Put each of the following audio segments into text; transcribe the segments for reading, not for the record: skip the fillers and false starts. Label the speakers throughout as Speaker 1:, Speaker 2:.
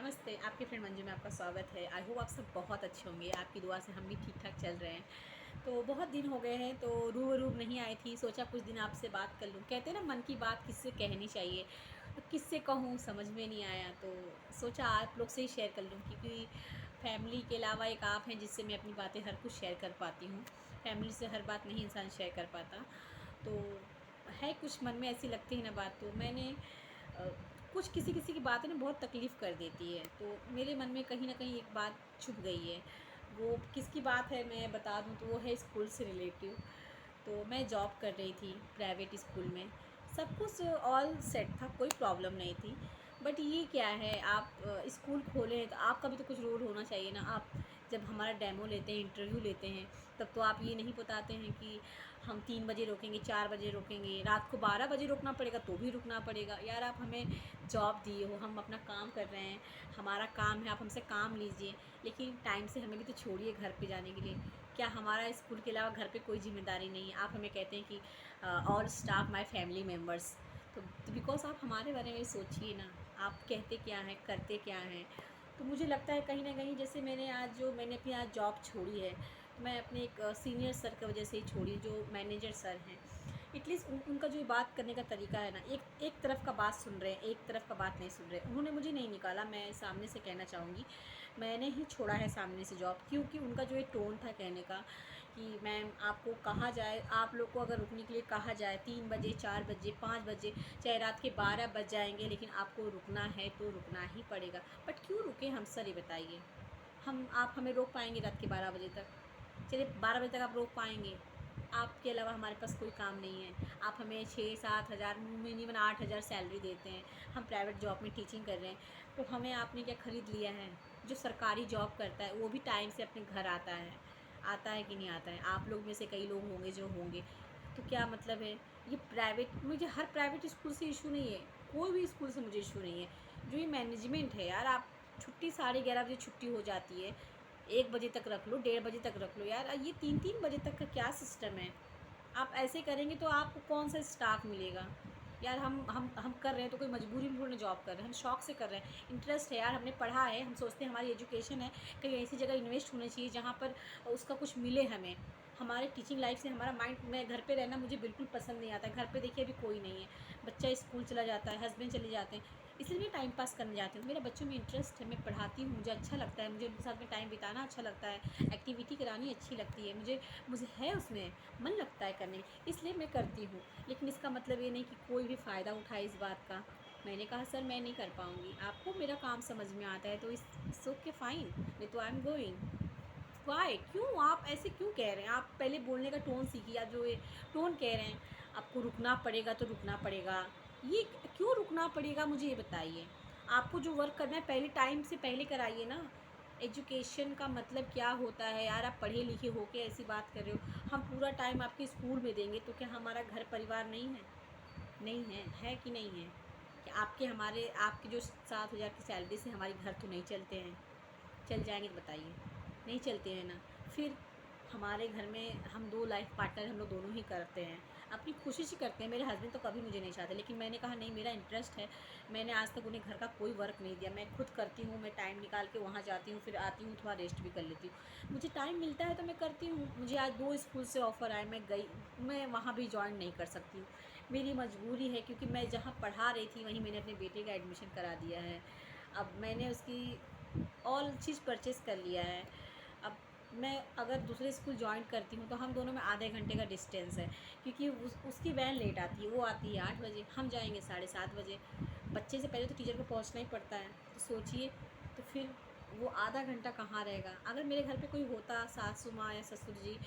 Speaker 1: नमस्ते, आपके फ्रेंड मंजू में आपका स्वागत है। आई होप आप सब बहुत अच्छे होंगे। आपकी दुआ से हम भी ठीक-ठाक चल रहे हैं। तो बहुत दिन हो गए हैं तो रूबरू नहीं आई थी, सोचा कुछ दिन आपसे बात कर लूँ। कहते हैं ना मन की बात किससे कहनी चाहिए, तो किससे कहूँ समझ में नहीं आया, तो सोचा आप लोग से ही शेयर कर लूँ क्योंकि फैमिली के अलावा एक आप हैं जिससे मैं अपनी बातें हर कुछ शेयर कर पाती हूँ। फैमिली से हर बात नहीं इंसान शेयर कर पाता। तो है कुछ मन में ऐसी लगती है ना बात, तो मैंने अ, कुछ किसी-किसी की बातें ना बहुत तकलीफ़ कर देती है, तो मेरे मन में कहीं न कहीं एक बात छुप गई है। वो किसकी बात है मैं बता दूँ तो वो है स्कूल से रिलेटिव। तो मैं जॉब कर रही थी प्राइवेट स्कूल में, सब कुछ ऑल सेट था, कोई प्रॉब्लम नहीं थी। बट ये क्या है आप स्कूल खोले हैं तो आपका भी तो कुछ रोल होना चाहिए ना। आप जब हमारा डेमो लेते हैं, इंटरव्यू लेते हैं, तब तो आप ये नहीं बताते हैं कि हम 3 बजे रोकेंगे, 4 बजे रोकेंगे, रात को 12 बजे रुकना पड़ेगा तो भी रुकना पड़ेगा। यार आप हमें जॉब दिए हो, हम अपना काम कर रहे हैं, हमारा काम है, आप हमसे काम लीजिए, लेकिन टाइम से हमें भी तो छोड़िए घर पे जाने के लिए। क्या हमारा स्कूल के अलावा घर पे कोई ज़िम्मेदारी नहीं है? आप हमें कहते हैं कि all staff my family members, तो बिकॉज़ आप हमारे बारे में सोचिए ना, आप कहते क्या हैं, करते क्या हैं? तो मुझे लगता है कहीं न कहीं जैसे मैंने अपनी आज जॉब छोड़ी है, तो मैं अपने एक सीनियर सर की वजह से ही छोड़ी, जो मैनेजर सर हैं। एटलीस्ट उनका जो बात करने का तरीका है ना, एक एक तरफ का बात सुन रहे हैं, एक तरफ का बात नहीं सुन रहे। उन्होंने मुझे नहीं निकाला, मैं सामने से कहना चाहूँगी, मैंने ही छोड़ा है सामने से जॉब, क्योंकि उनका जो एक टोन था कहने का कि मैम आपको कहा जाए, आप लोग को अगर रुकने के लिए कहा जाए 3 बजे, 4 बजे, 5 बजे, चाहे रात के 12 बज जाएँगे, लेकिन आपको रुकना है तो रुकना ही पड़ेगा। बट क्यों रुकें हम सर, ये बताइए? आप हमें रोक पाएँगे रात के 12 बजे तक? चलिए 12 बजे तक आप रोक पाएँगे, आपके अलावा हमारे पास कोई काम नहीं है। आप हमें 6-7 हज़ार, मिनिमम 8 हज़ार सैलरी देते हैं। हम प्राइवेट जॉब में टीचिंग कर रहे हैं, तो हमें आपने क्या खरीद लिया है? जो सरकारी जॉब करता है वो भी टाइम से अपने घर आता है कि नहीं आता है? आप लोग में से कई लोग होंगे जो होंगे। तो क्या मतलब है? ये प्राइवेट, मुझे हर प्राइवेट स्कूल से इश्यू नहीं है, कोई भी स्कूल से मुझे इश्यू नहीं है। जो ये मैनेजमेंट है यार, आप छुट्टी 11:30 बजे छुट्टी हो जाती है, 1 बजे तक रख लो, 1:30 बजे तक रख लो यार, ये 3-3 बजे तक का क्या सिस्टम है? आप ऐसे करेंगे तो आपको कौन सा स्टाफ मिलेगा? यार हम कर रहे हैं तो कोई मजबूरी में थोड़ी ना जॉब कर रहे हैं, हम शौक से कर रहे हैं, इंटरेस्ट है यार, हमने पढ़ा है, हम सोचते हैं हमारी एजुकेशन है, कहीं ऐसी जगह इन्वेस्ट होनी चाहिए जहाँ पर उसका कुछ मिले हमें। हमारे टीचिंग लाइफ से हमारा माइंड, मैं घर पे रहना मुझे बिल्कुल पसंद नहीं आता है। घर पे देखिए अभी कोई नहीं है, बच्चा स्कूल चला जाता है, हस्बैंड चले जाते हैं, इसलिए मैं टाइम पास करने जाती हूँ। मेरा बच्चों में इंटरेस्ट है, मैं पढ़ाती हूँ, मुझे अच्छा लगता है, मुझे उनके साथ में टाइम बिताना अच्छा लगता है, एक्टिविटी करानी अच्छी लगती है, मुझे मुझे है उसमें मन लगता है करने, इसलिए मैं करती हूँ। लेकिन इसका मतलब ये नहीं कि कोई भी फ़ायदा उठाए इस बात का। मैंने कहा सर मैं नहीं कर पाऊँगी, आपको मेरा काम समझ में आता है तो इट्स ओके फाइन, नहीं तो आई एम गोइंग। व्हाई? क्यों आप ऐसे क्यों कह रहे हैं? आप पहले बोलने का टोन सीखिए। आप जो ये टोन कह रहे हैं, आपको रुकना पड़ेगा तो रुकना पड़ेगा, ये क्यों रुकना पड़ेगा मुझे ये बताइए? आपको जो वर्क करना है पहले टाइम से पहले कराइए ना। एजुकेशन का मतलब क्या होता है यार? आप पढ़े लिखे हो के ऐसी बात कर रहे हो। हम पूरा टाइम आपके स्कूल में देंगे तो क्या हमारा घर परिवार नहीं है? नहीं है, है कि नहीं है? कि आपके जो 7 हज़ार की सैलरी से हमारे घर तो नहीं चलते हैं? चल जाएँगे तो बताइए? नहीं चलते हैं ना। फिर हमारे घर में हम 2 लाइफ़ पार्टनर हम लोग दोनों ही करते हैं। अपनी कोशिश ही करते हैं। मेरे हस्बैंड तो कभी मुझे नहीं चाहते, लेकिन मैंने कहा नहीं, मेरा इंटरेस्ट है। मैंने आज तक उन्हें घर का कोई वर्क नहीं दिया। मैं खुद करती हूँ, मैं टाइम निकाल के वहाँ जाती हूँ, फिर आती हूँ, थोड़ा रेस्ट भी कर लेती हूँ। मुझे टाइम मिलता है तो मैं करती हूँ। मुझे आज 2 स्कूल से ऑफ़र आए, मैं वहाँ भी जॉइन नहीं कर सकती हूँ। मेरी मजबूरी है, क्योंकि मैं जहाँ पढ़ा रही थी वहीं मैंने अपने बेटे का एडमिशन करा दिया है। अब मैंने उसकी ऑल चीज़ परचेज़ कर लिया है। अब मैं अगर दूसरे स्कूल जॉइन करती हूँ तो हम दोनों में आधे घंटे का डिस्टेंस है, क्योंकि उसकी वैन लेट आती है, वो आती है 8 बजे, हम जाएंगे 7:30 बजे। बच्चे से पहले तो टीचर को पहुँचना ही पड़ता है, तो सोचिए, तो फिर वो आधा घंटा कहाँ रहेगा? अगर मेरे घर पे कोई होता, सासू माँ या ससुर जी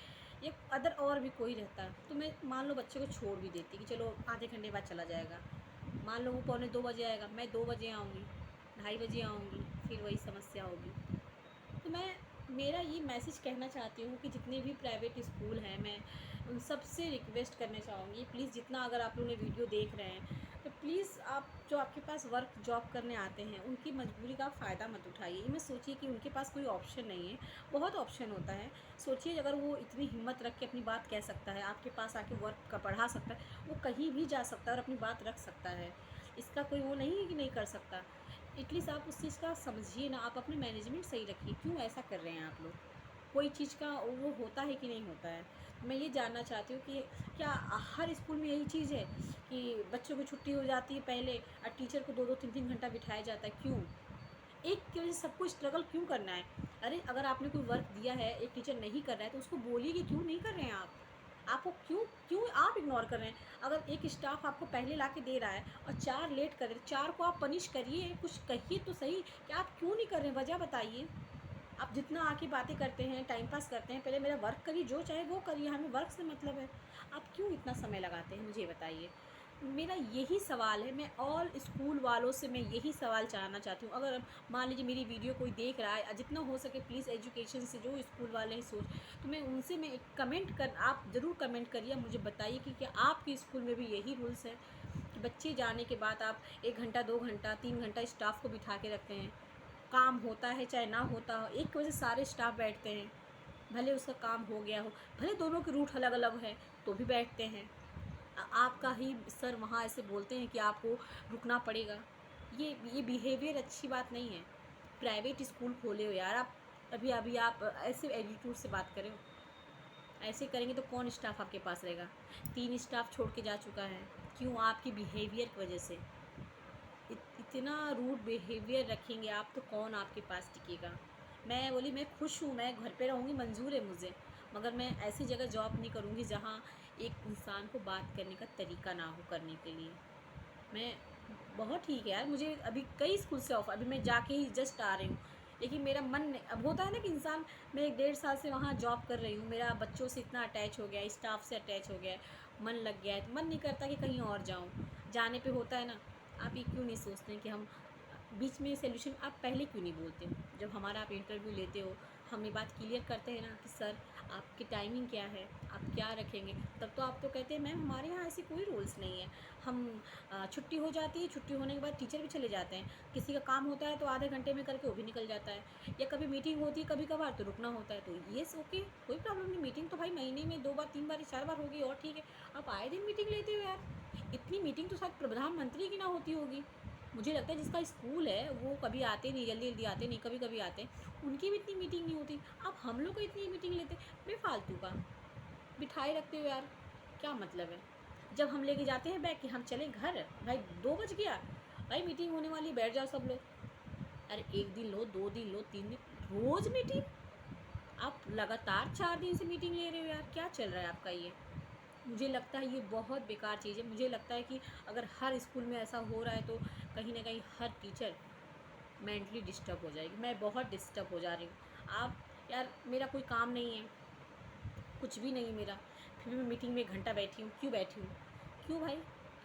Speaker 1: या अदर और भी कोई रहता, तो मैं मान लो बच्चे को छोड़ भी देती कि चलो आधे घंटे बाद चला जाएगा। मान लो वो पौने 2 बजे आएगा, मैं 2 बजे आऊँगी, 2:30 बजे आऊँगी, फिर वही समस्या होगी। तो मैं मेरा ये मैसेज कहना चाहती हूँ कि जितने भी प्राइवेट स्कूल हैं, मैं उन सब से रिक्वेस्ट करना चाहूँगी, प्लीज़ जितना अगर आप लोग ने वीडियो देख रहे हैं, तो प्लीज़ आप जो आपके पास वर्क जॉब करने आते हैं, उनकी मजबूरी का आप फ़ायदा मत उठाइए। ये मत सोचिए कि उनके पास कोई ऑप्शन नहीं है, बहुत ऑप्शन होता है। सोचिए अगर वो इतनी हिम्मत रख के अपनी बात कह सकता है, आपके पास आके वर्क का पढ़ा सकता है, वो कहीं भी जा सकता है और अपनी बात रख सकता है। इसका कोई वो नहीं है कि नहीं कर सकता। एटलीस्ट आप उस चीज़ का समझिए ना, आप अपने मैनेजमेंट सही रखिए, क्यों ऐसा कर रहे हैं आप लोग? कोई चीज़ का वो होता है कि नहीं होता है? मैं ये जानना चाहती हूँ कि क्या हर स्कूल में यही चीज़ है कि बच्चों की छुट्टी हो जाती है पहले और टीचर को 2-2 3-3 घंटा बिठाया जाता है, क्यों? एक की वजह से सबको स्ट्रगल क्यों करना है? अरे अगर आपने कोई वर्क दिया है, एक टीचर नहीं कर रहा है तो उसको बोलिए कि क्यों नहीं कर रहे हैं आप? आपको क्यों क्यों आप इग्नोर कर रहे हैं? अगर एक स्टाफ आपको पहले ला के दे रहा है और 4 लेट कर रहे हैं, 4 को आप पनिश करिए, कुछ कहिए तो सही कि आप क्यों नहीं कर रहे हैं? वजह बताइए। आप जितना आके बातें करते हैं, टाइम पास करते हैं, पहले मेरा वर्क करिए, जो चाहे वो करिए, हमें वर्क से मतलब है। आप क्यों इतना समय लगाते हैं, मुझे ये बताइए। मेरा यही सवाल है, मैं ऑल स्कूल वालों से मैं यही सवाल जानना चाहती हूँ। अगर मान लीजिए मेरी वीडियो कोई देख रहा है, जितना हो सके प्लीज़ एजुकेशन से जो स्कूल वाले हैं सोच, तो मैं उनसे मैं एक कमेंट कर आप ज़रूर कमेंट करिए, मुझे बताइए कि क्या आपके स्कूल में भी यही रूल्स है कि बच्चे जाने के बाद आप 1 घंटा, 2 घंटा, 3 घंटा स्टाफ को बिठा के रखते हैं? काम होता है चाहे ना होता हो, एक वजह से सारे स्टाफ बैठते हैं, भले उसका काम हो गया हो, भले दोनों के रूट अलग अलग है तो भी बैठते हैं। आपका ही सर वहाँ ऐसे बोलते हैं कि आपको रुकना पड़ेगा। ये बिहेवियर अच्छी बात नहीं है। प्राइवेट स्कूल खोले हो यार आप, अभी अभी आप ऐसे एटीट्यूड से बात कर रहे हो। ऐसे करेंगे तो कौन स्टाफ आपके पास रहेगा? 3 स्टाफ छोड़ के जा चुका है, क्यों? आपकी बिहेवियर की वजह से। इतना रूड बिहेवियर रखेंगे आप तो कौन आपके पास टिकेगा? मैं बोली मैं खुश हूँ, मैं घर पे रहूँगी, मंज़ूर है मुझे, मगर मैं ऐसी जगह जॉब नहीं करूँगी जहाँ एक इंसान को बात करने का तरीका ना हो करने के लिए। मैं बहुत ठीक है यार, मुझे अभी कई स्कूल से ऑफ़र, अभी मैं जाके ही जस्ट आ रही हूँ, लेकिन मेरा मन नहीं, अब होता है ना कि इंसान, मैं 1 डेढ़ साल से वहाँ जॉब कर रही हूँ, मेरा बच्चों से इतना अटैच हो गया है, स्टाफ से अटैच हो गया है, मन लग गया है, तो मन नहीं करता कि कहीं और जाऊँ। जाने पे होता है ना, आप ये क्यों नहीं सोचते हैं कि हम बीच में सॉल्यूशन आप पहले क्यों नहीं बोलते हो? जब हमारा आप इंटरव्यू लेते हो, हम ये बात क्लियर करते हैं ना कि सर आपकी टाइमिंग क्या है, आप क्या रखेंगे, तब तो आप तो कहते हैं मैम हमारे यहाँ ऐसी कोई रूल्स नहीं है, हम छुट्टी हो जाती है, छुट्टी होने के बाद टीचर भी चले जाते हैं, किसी का काम होता है तो आधे घंटे में करके वो भी निकल जाता है, या कभी मीटिंग होती है कभी कभार तो रुकना होता है, तो ये ओके, कोई प्रॉब्लम नहीं, मीटिंग तो भाई महीने में 2 बार 3 बार 4 बार होगी और ठीक है। आप आए दिन मीटिंग लेते हो यार, इतनी मीटिंग तो शायद प्रधानमंत्री की ना होती होगी। मुझे लगता है जिसका स्कूल है वो कभी आते नहीं, जल्दी जल्दी आते नहीं, कभी कभी आते हैं, उनकी भी इतनी मीटिंग नहीं होती। अब हम लोग को इतनी मीटिंग लेते, बेफालतू का बिठाए रखते हो यार, क्या मतलब है? जब हम लेके जाते हैं बैग कि हम चलें घर, भाई 2 बज गया, भाई मीटिंग होने वाली, बैठ जाओ सब लोग। अरे 1 दिन लो, 2 दिन लो, 3 दिन, रोज़ मीटिंग? आप लगातार 4 दिन से मीटिंग ले रहे हो यार, क्या चल रहा है आपका ये? मुझे लगता है ये बहुत बेकार चीज़ है। मुझे लगता है कि अगर हर स्कूल में ऐसा हो रहा है तो कहीं न कहीं हर टीचर मेंटली डिस्टर्ब हो जाएगी। मैं बहुत डिस्टर्ब हो जा रही हूँ। आप यार, मेरा कोई काम नहीं है, कुछ भी नहीं है मेरा, फिर भी मैं मीटिंग में 1 घंटा बैठी हूँ। क्यों बैठी हूँ? क्यों भाई?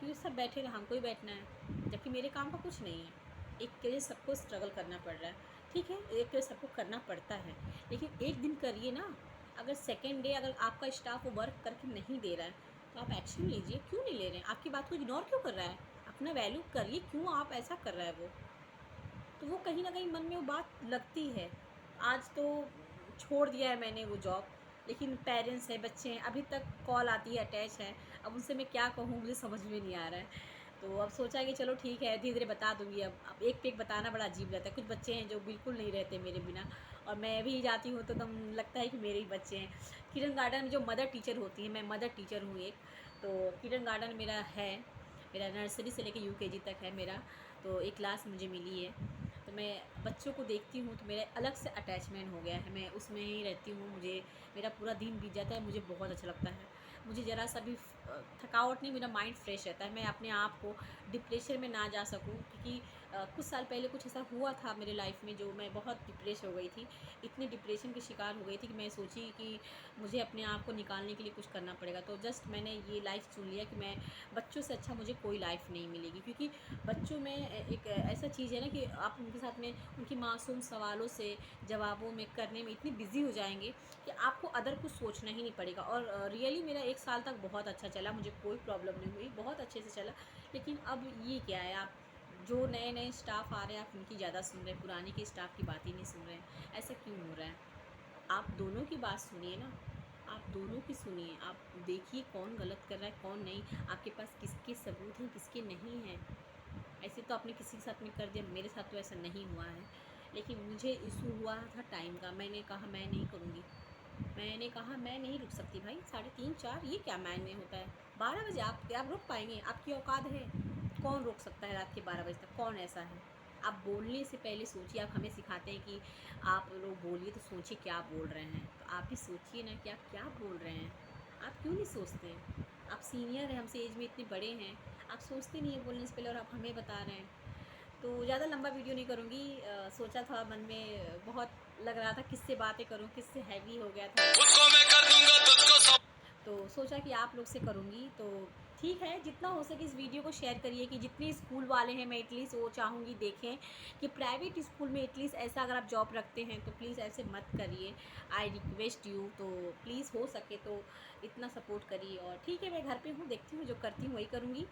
Speaker 1: क्यों सब बैठे हैं, हमको ही बैठना है, जबकि मेरे काम का कुछ नहीं है। एक के लिए सबको स्ट्रगल करना पड़ रहा है, ठीक है, एक के लिए सबको करना पड़ता है, लेकिन एक दिन करिए ना। अगर सेकंड डे अगर आपका स्टाफ वो वर्क करके नहीं दे रहा है, तो आप एक्शन लीजिए। क्यों नहीं ले रहे हैं? आपकी बात को इग्नोर क्यों कर रहा है? अपना वैल्यू करिए, क्यों आप ऐसा कर रहा है वो? तो वो कहीं न कहीं मन में वो बात लगती है। आज तो छोड़ दिया है मैंने वो जॉब, लेकिन पेरेंट्स हैं, बच्चे हैं, अभी तक कॉल आती है, अटैच है। अब उनसे मैं क्या कहूँ, मुझे समझ में नहीं आ रहा है। तो अब सोचा कि चलो ठीक है, धीरे-धीरे बता दूँगी अब। एक पे एक बताना बड़ा अजीब रहता है। कुछ बच्चे हैं जो बिल्कुल नहीं रहते मेरे बिना, और मैं भी जाती हूँ तो एकदम लगता है कि मेरे ही बच्चे हैं। किरण गार्डन में जो मदर टीचर होती हैं, मैं मदर टीचर हूँ एक, तो किरण गार्डन मेरा है। मेरा नर्सरी से लेके यूकेजी तक है मेरा, तो एक क्लास मुझे मिली है। तो मैं बच्चों को देखती हूँ तो मेरा अलग से अटैचमेंट हो गया है, मैं उसमें ही रहती हूँ, मुझे मेरा पूरा दिन बीत जाता है, मुझे बहुत अच्छा लगता है। मुझे ज़रा सा भी थकावट नहीं, मेरा माइंड फ्रेश रहता है, मैं अपने आप को डिप्रेशन में ना जा सकूँ, क्योंकि कुछ साल पहले कुछ ऐसा हुआ था मेरे लाइफ में जो मैं बहुत डिप्रेस हो गई थी। इतनी डिप्रेशन की शिकार हो गई थी कि मैं सोची कि मुझे अपने आप को निकालने के लिए कुछ करना पड़ेगा। तो जस्ट मैंने ये लाइफ़ चुन लिया कि मैं बच्चों से अच्छा मुझे कोई लाइफ़ नहीं मिलेगी, क्योंकि बच्चों में एक ऐसा चीज़ है ना कि आप उनके साथ में उनकी मासूम सवालों से जवाबों में करने में इतनी बिज़ी हो जाएँगे कि आपको अदर कुछ सोचना ही नहीं पड़ेगा। और रियली मेरा 1 साल तक बहुत अच्छा चला, मुझे कोई प्रॉब्लम नहीं हुई, बहुत अच्छे से चला। लेकिन अब ये क्या है, आप जो नए-नए स्टाफ़ आ रहे हैं, आप उनकी ज़्यादा सुन रहे हैं, पुराने के स्टाफ़ की बात ही नहीं सुन रहे हैं। ऐसा क्यों हो रहा है? आप दोनों की बात सुनिए ना, आप दोनों की सुनिए, आप देखिए कौन गलत कर रहा है, कौन नहीं, आपके पास किसके सबूत हैं, किसके नहीं हैं। ऐसे तो आपने किसी के साथ में कर दिया, मेरे साथ तो ऐसा नहीं हुआ है। लेकिन मुझे इशू हुआ था टाइम का। मैंने कहा मैं नहीं करूँगी, मैंने कहा मैं नहीं रुक सकती भाई, 3:30 4 ये क्या मायने होता है। 12 बजे आप रुक पाएंगे? आपकी औकात है? कौन रोक सकता है रात के 12 बजे तक? कौन ऐसा है? आप बोलने से पहले सोचिए। आप हमें सिखाते हैं कि आप लोग बोलिए तो सोचिए क्या बोल रहे हैं, तो आप भी सोचिए ना कि आप क्या बोल रहे हैं। आप क्यों नहीं सोचते? आप सीनियर हैं, हमसे एज में इतने बड़े हैं, आप सोचते नहीं हैं बोलने से पहले, और आप हमें बता रहे हैं। तो ज़्यादा लंबा वीडियो नहीं करूँगी। सोचा था मन में बहुत लग रहा था किससे बातें करूँ, किससे हैवी हो गया था, उसको मैं कर दूंगा तुझको। तो सोचा कि आप लोग से करूँगी। तो ठीक है, जितना हो सके इस वीडियो को शेयर करिए कि जितने स्कूल वाले हैं, मैं एटलीस्ट वो चाहूँगी देखें कि प्राइवेट स्कूल में एटलीस्ट ऐसा अगर आप जॉब रखते हैं तो प्लीज़ ऐसे मत करिए। आई रिक्वेस्ट यू, तो प्लीज़ हो सके तो इतना सपोर्ट करिए। और ठीक है, मैं घर पे हूँ, देखती हूँ, जो करती हूँ वही करूँगी।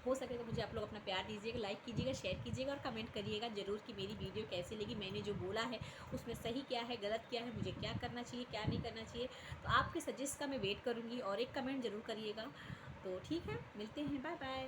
Speaker 1: हो सके तो मुझे आप लोग अपना प्यार दीजिएगा, लाइक कीजिएगा, शेयर कीजिएगा और कमेंट करिएगा ज़रूर कि मेरी वीडियो कैसी लगी, मैंने जो बोला है उसमें सही क्या है, गलत क्या है, मुझे क्या करना चाहिए, क्या नहीं करना चाहिए। तो आपके सजेस्ट का मैं वेट करूँगी और एक कमेंट ज़रूर करिएगा। तो ठीक है, मिलते हैं, बाय बाय।